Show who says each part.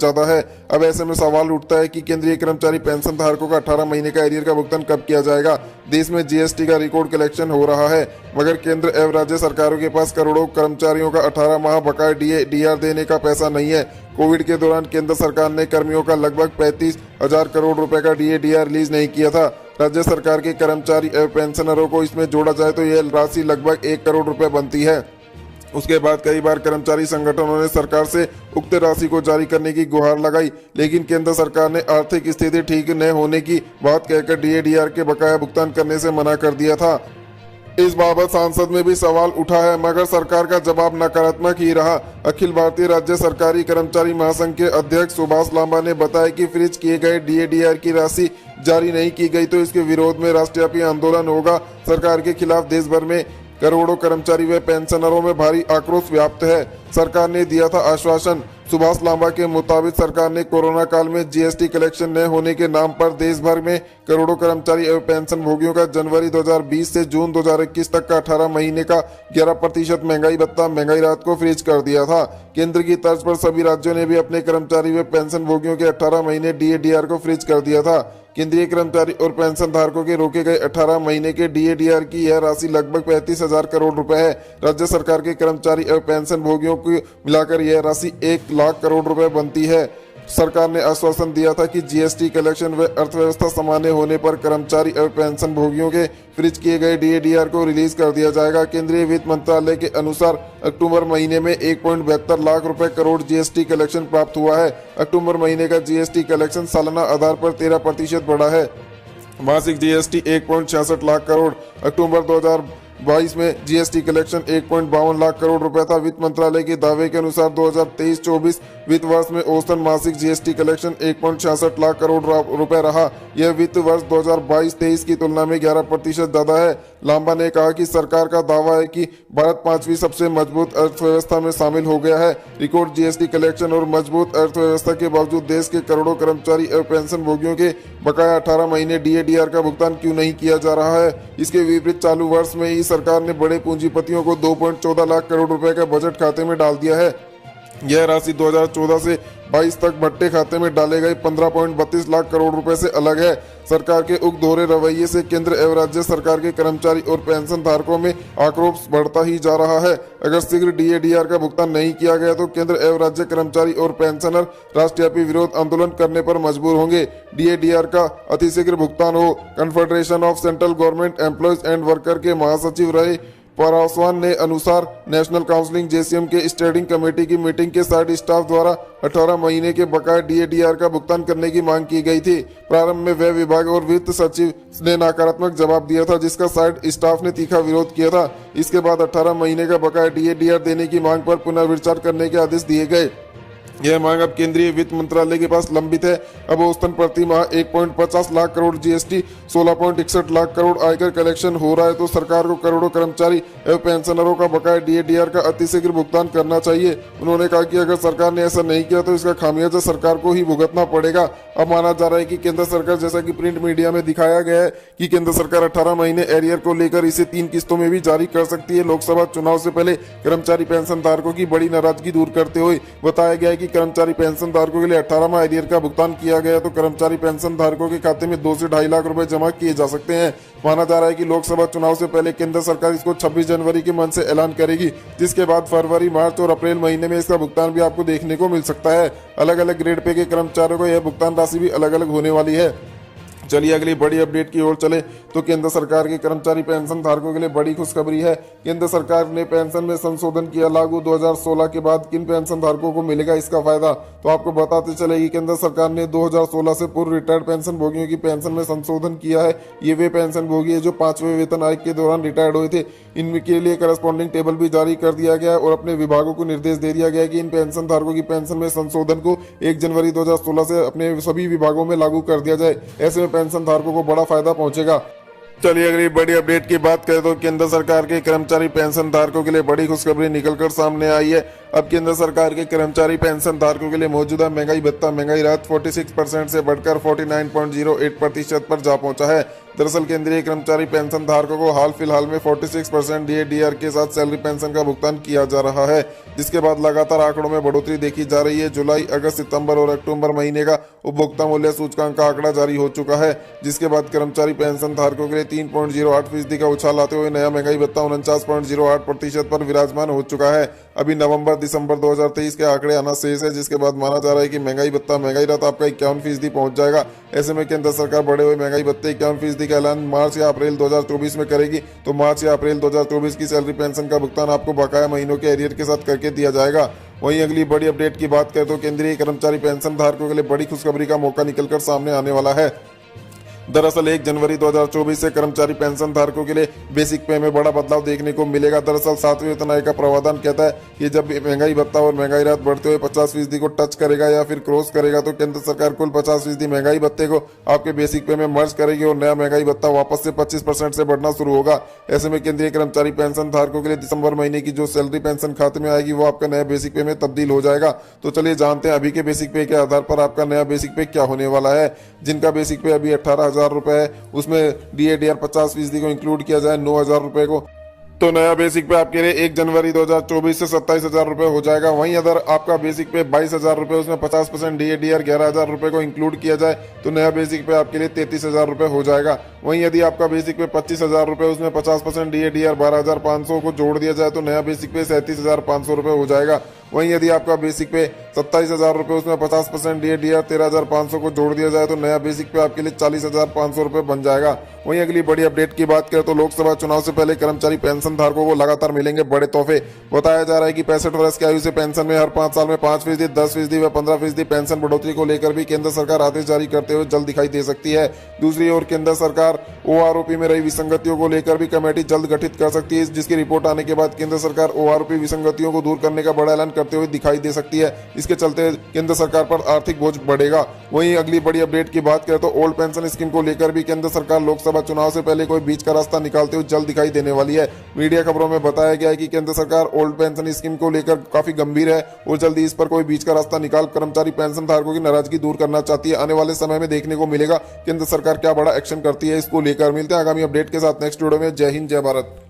Speaker 1: ज्यादा है। अब ऐसे में सवाल उठता है कि केंद्रीय कर्मचारी पेंशन धारकों का 18 महीने का एरियर का भुगतान कब किया जाएगा। देश में जीएसटी का रिकॉर्ड कलेक्शन हो रहा है, मगर केंद्र एवं राज्य सरकारों के पास करोड़ों कर्मचारियों का 18 माह बकाया डीआर देने का पैसा नहीं है। कोविड के दौरान केंद्र सरकार ने कर्मियों का लगभग 35,000 करोड़ रुपए का डीआर रिलीज नहीं किया था। राज्य सरकार के कर्मचारी एवं पेंशनरों को इसमें जोड़ा जाए तो यह राशि लगभग 1 करोड़ रुपए बनती है। उसके बाद कई बार कर्मचारी संगठनों ने सरकार से उक्त राशि को जारी करने की गुहार लगाई, लेकिन केंद्र सरकार ने आर्थिक स्थिति ठीक न होने की बात कहकर डीआर के बकाया भुगतान करने से मना कर दिया था। इस बाबत संसद में भी सवाल उठा है, मगर सरकार का जवाब नकारात्मक ही रहा। अखिल भारतीय राज्य सरकारी कर्मचारी महासंघ के अध्यक्ष सुभाष लांबा ने बताया कि फ्रीज किए गए डीआर की राशि जारी नहीं की गई तो इसके विरोध में राष्ट्रव्यापी आंदोलन होगा। सरकार के खिलाफ देश भर में करोड़ों कर्मचारी व पेंशनरों में भारी आक्रोश व्याप्त है। सरकार ने दिया था आश्वासन। सुभाष लांबा के मुताबिक सरकार ने कोरोना काल में जीएसटी कलेक्शन न होने के नाम पर देश भर में करोड़ों कर्मचारी एवं पेंशन भोगियों का जनवरी 2020 से जून 2021 तक का 18 महीने का 11% महंगाई भत्ता महंगाई राहत को फ्रीज कर दिया था। केंद्र की तर्ज पर सभी राज्यों ने भी अपने कर्मचारी व पेंशन भोगियों के 18 महीने डीआर को फ्रीज कर दिया था। केंद्रीय कर्मचारी और पेंशन धारकों के रोके गए 18 महीने के डीआर की यह राशि लगभग 35,000 करोड़ रुपए है। राज्य सरकार के कर्मचारी एवं पेंशन भोगियों को मिलाकर यह राशि 1 लाख करोड़ रुपए बनती है। सरकार ने आश्वासन दिया था कि जीएसटी कलेक्शन व अर्थव्यवस्था सामान्य होने पर कर्मचारी एवं पेंशन भोगियों के फ्रीज किए गए डीआर को रिलीज कर दिया जाएगा। केंद्रीय वित्त मंत्रालय के अनुसार अक्टूबर महीने में 1.72 लाख रुपए करोड़ जीएसटी कलेक्शन प्राप्त हुआ है। अक्टूबर महीने का जीएसटी कलेक्शन सालाना आधार पर 13% बढ़ा है। मासिक जीएसटी 1.66 लाख करोड़। अक्टूबर 2022 में जीएसटी कलेक्शन 1.52 लाख करोड़ रुपए था। वित्त मंत्रालय के दावे के अनुसार 2023-24 वित्त वर्ष में औसतन मासिक जीएसटी कलेक्शन 1.66 लाख करोड़ रुपए रहा। यह वित्त वर्ष 2022-23 की तुलना में 11% ज्यादा है। लांबा ने कहा कि सरकार का दावा है कि भारत 5वीं सबसे मजबूत अर्थव्यवस्था में शामिल हो गया है। रिकॉर्ड जीएसटी कलेक्शन और मजबूत अर्थव्यवस्था के बावजूद देश के करोड़ों कर्मचारी और पेंशन भोगियों के बकाया 18 महीने डीआर का भुगतान क्यों नहीं किया जा रहा है। इसके विपरीत चालू वर्ष में ही सरकार ने बड़े पूंजीपतियों को 2.14 लाख करोड़ रुपए का बजट खाते में डाल दिया है। यह राशि 2014 से 22 तक भट्टे खाते में डाले गए 15.32 लाख करोड़ रुपए से अलग है। सरकार के उक्त दोहरे रवैये से केंद्र एवं राज्य सरकार के कर्मचारी और पेंशन धारकों में आक्रोश बढ़ता ही जा रहा है। अगर शीघ्र डीआर का भुगतान नहीं किया गया तो केंद्र एवं राज्य कर्मचारी और पेंशनर राष्ट्रव्यापी विरोध आंदोलन करने पर मजबूर होंगे। डीआर का अतिशीघ्र भुगतान हो। Confederation of central government employees and worker के महासचिव रहे पासवान ने अनुसार नेशनल काउंसिलिंग जेसीएम के स्टैंडिंग कमेटी की मीटिंग के साइड स्टाफ द्वारा 18 महीने के बकाया डीआर का भुगतान करने की मांग की गई थी। प्रारंभ में व्यय विभाग और वित्त सचिव ने नकारात्मक जवाब दिया था, जिसका साइड स्टाफ ने तीखा विरोध किया था। इसके बाद 18 महीने का बकाया डीआर देने की मांग पर पुनर्विचार करने के आदेश दिए गए। यह मांग अब केंद्रीय वित्त मंत्रालय के पास लंबित है। अब औसतन प्रति माह 1.50 लाख करोड़ जीएसटी 16.61 लाख करोड़ आयकर कलेक्शन हो रहा है तो सरकार को करोड़ों कर्मचारी एवं पेंशनरों का बकाया डीआर का अतिशीघ्र भुगतान करना चाहिए। उन्होंने कहा कि अगर सरकार ने ऐसा नहीं किया तो इसका खामियाजा सरकार को ही भुगतना पड़ेगा। अब माना जा रहा है कि केंद्र सरकार, जैसा कि प्रिंट मीडिया में दिखाया गया है कि केंद्र सरकार 18 महीने एरियर को लेकर इसे 3 किस्तों में भी जारी कर सकती है। लोकसभा चुनाव से पहले कर्मचारी पेंशन धारकों की बड़ी नाराजगी दूर करते हुए बताया गया है कि कर्मचारी पेंशन धारकों के लिए 18 माह एरियर का भुगतान किया गया तो कर्मचारी पेंशन धारकों के खाते में 2 से 2.5 लाख रुपए जमा किए जा सकते हैं। माना जा रहा है कि लोकसभा चुनाव से पहले केंद्र सरकार इसको 26 जनवरी के मन से ऐलान करेगी, जिसके बाद फरवरी, मार्च और अप्रैल महीने में इसका भुगतान भी आपको देखने को मिल सकता है। अलग अलग ग्रेड पे के कर्मचारियों को यह भुगतान राशि भी अलग अलग होने वाली है। चलिए अगली बड़ी अपडेट की ओर चले तो केंद्र सरकार के कर्मचारी पेंशन धारकों के लिए बड़ी खुशखबरी है। केंद्र सरकार ने पेंशन में संशोधन किया लागू। 2016 के बाद किन पेंशन धारकों को मिलेगा इसका फायदा, तो आपको बताते चले कि केंद्र सरकार ने 2016 से पूर्व रिटायर्ड पेंशन भोगियों की पेंशन में संशोधन किया है। ये वे पेंशन भोगी है जो 5वें वेतन आयोग के दौरान रिटायर्ड हुए थे। इनके लिए करस्पॉन्डिंग टेबल भी जारी कर दिया गया और अपने विभागों को निर्देश दे दिया गया कि इन पेंशन धारकों की पेंशन में संशोधन को 1 जनवरी 2016 से अपने सभी विभागों में लागू कर दिया जाए। ऐसे में पेंशन धारकों को बड़ा फायदा पहुंचेगा। चलिए अगली बड़ी अपडेट की बात करें तो केंद्र सरकार के कर्मचारी पेंशन धारकों के लिए बड़ी खुशखबरी निकलकर सामने आई है। अब केंद्र सरकार के कर्मचारी पेंशन धारकों के लिए मौजूदा महंगाई भत्ता महंगाई राहत 46% से बढ़कर 49.08% पर जा पहुंचा है। दरअसल केंद्रीय कर्मचारी पेंशन धारकों को हाल फिलहाल में 46% डीएडीआर के साथ सैलरी पेंशन का भुगतान किया जा रहा है, जिसके बाद लगातार आंकड़ों में बढ़ोतरी देखी जा रही है। जुलाई, अगस्त, सितंबर और अक्टूबर महीने का उपभोक्ता मूल्य सूचकांक का आंकड़ा जारी हो चुका है, जिसके बाद कर्मचारी पेंशन धारकों के लिए 3.08% का उछाल आते हुए नया महंगाई भत्ता 49.08% पर विराजमान हो चुका है। अभी नवंबर दिसंबर 2023 के आंकड़े आना शेष है, जिसके बाद माना जा रहा है कि महंगाई भत्ता महंगाई राहत आपका 51% पहुंच जाएगा। ऐसे में केंद्र सरकार बढ़े हुए महंगाई भत्ते 51% का ऐलान मार्च या अप्रैल 2024 में करेगी, तो मार्च या अप्रैल 2024 की सैलरी पेंशन का भुगतान आपको बकाया महीनों के एरियर के साथ करके दिया जाएगा। वहीं अगली बड़ी अपडेट की बात करें तो केंद्रीय कर्मचारी पेंशन धारकों के लिए बड़ी खुशखबरी का मौका निकलकर सामने आने वाला है। दरअसल 1 जनवरी 2024 से कर्मचारी पेंशन धारकों के लिए बेसिक पे में बड़ा बदलाव देखने को मिलेगा। दरअसल 7वें वेतन आयोग का प्रावधान कहता है कि जब महंगाई भत्ता और महंगाई राहत बढ़ते हुए 50% को टच करेगा या फिर क्रॉस करेगा, तो केंद्र सरकार कुल 50% महंगाई भत्ते को आपके बेसिक पे में मर्ज करेगी और नया महंगाई भत्ता वापस से 25% से बढ़ना शुरू होगा। ऐसे में केंद्रीय कर्मचारी पेंशन धारकों के लिए दिसंबर महीने की जो सैलरी पेंशन खाते में आएगी वो आपका नया बेसिक पे में तब्दील हो जाएगा। तो चलिए जानते हैं अभी के बेसिक पे के आधार पर आपका नया बेसिक पे क्या होने वाला है। जिनका बेसिक पे अभी 18,000 रुपए है, उसमें डीएडीआर 50% को इंक्लूड किया जाए 9,000 रुपए को, तो नया बेसिक पे आपके लिए 1 जनवरी 2024 से 27,000 रुपए हो जाएगा। वहीं अगर आपका बेसिक पे 22,000 रुपए, उसमें 50% डीएडीआर 11,000 रुपए को इंक्लूड किया जाए, तो नया बेसिक पे आपके लिए 33,000 रुपए हो जाएगा। वहीं यदि आपका बेसिक पे 25,000 रुपए, उसमें 50% डीएडीआर 12,500 को जोड़ दिया जाए, तो नया बेसिक पे 37,500 रुपए हो जाएगा। वहीं यदि आपका बेसिक पे 27,000 रुपए, उसमें 50% डीएडीआर 13,500 को जोड़ दिया जाए, तो नया बेसिक पे आपके लिए 40,500 रुपए बन जाएगा। वहीं अगली बड़ी अपडेट की बात करें तो लोकसभा चुनाव से पहले कर्मचारी पेंशन धारकों को लगातार मिलेंगे बड़े तोहफे। बताया जा रहा है कि 65 वर्ष की आयु से पेंशन में हर 5 साल में 5%, 10% व 15% पेंशन बढ़ोतरी को लेकर भी केंद्र सरकार आदेश जारी करते हुए जल्द दिखाई दे सकती है। दूसरी ओर केंद्र सरकार ओआरओपी में रही विसंगतियों को लेकर भी कमेटी जल्द गठित कर सकती है, जिसकी रिपोर्ट आने के बाद केंद्र सरकार ओआरओपी विसंगतियों को दूर करने का बड़ा ऐलान करते हुए दिखाई दे सकती है। इसके चलते केंद्र सरकार पर आर्थिक बोझ बढ़ेगा। वहीं अगली बड़ी अपडेट की बात करें तो ओल्ड पेंशन स्कीम को लेकर भी केंद्र सरकार लोकसभा चुनाव से पहले कोई बीच का रास्ता निकालते हुए जल्द दिखाई देने वाली है। मीडिया खबरों में बताया गया है कि केंद्र सरकार ओल्ड पेंशन स्कीम को लेकर काफी गंभीर है और जल्दी इस पर कोई बीच का रास्ता निकाल कर्मचारी पेंशन धारकों की नाराजगी दूर करना चाहती है। आने वाले समय में देखने को मिलेगा केंद्र सरकार क्या बड़ा एक्शन करती है इसको लेकर। मिलते हैं आगामी अपडेट के साथ नेक्स्ट वीडियो में। जय हिंद, जय भारत।